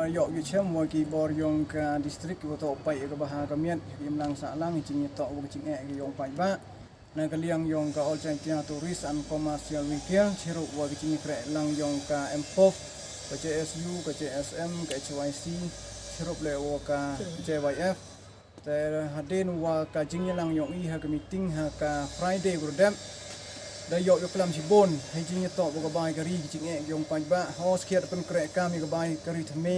yok yu chem wa ki bor yong ka district wa to pai ka baha ka miat yim lang sa lang ching to wa ching e ki yong pai ba na ka liang yong ka all China tourist and commercial vehicle chiru wa ki ching kre lang yong ka MPOF ka CSU ka CSM ka HYC chiru le wa ka JYF te hadin wa ka ching lang yong i ha ka meeting ha ka Friday gurdam da yok yok lam si bon hai jing to bo ka bai ka ri jing e yong pai ba hos khiat pen kre ka mi ka bai ka ri thme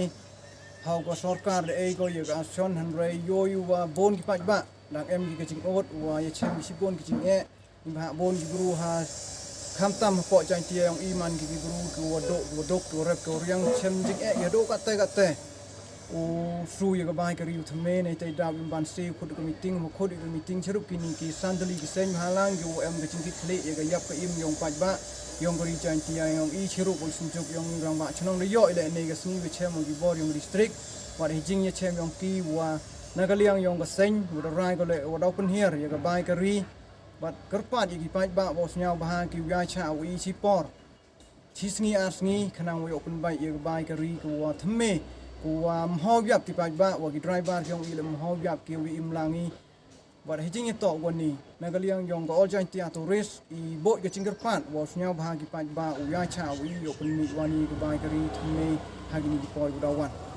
hau ko sarkar de e ko ye ka action han re yo yu wa bon ki pai ba dang em ki ka jing ot wa ye chem si bon ki jing e ni ba bon ki guru ha kham tam ko chang ti yong iman ki guru ko wo dok ko rep ko riang chem jing e ye do ka te o su ye ka bai ka ri thme nei te da ban se khud ko meeting mo khud ko meeting cherup ki ni ki sandali ki sen halang yo em ka ching ki khle ye ka yap ka im yong pai ba yong ko ri chan ti yong i cherup ko sin juk yong rang ba chnong le yo ile nei ka sni we chem mo ki bor yong district wa hi jing ye chem yong ki wa na ka liang yong ka sen wa rai ko le wa dau pen hier ye ka bai ka ri bat kerpat ye ki pai ba bo snyau ba ha ki ya cha wi chi por chi sni a sni khanang we open bai ye ka bai ka ri ko wa thme wa mho yap ti pai ba wa ki driver yong i le mho yap ki wi im langi but hi jing to gon ni na ga liang yong ko all joint tia tourist I bo ke chingker pat wa snyau ba ki pai ba u ya cha wi yo kun ni wani ko bai ka ri thme ha gi ni ko da wan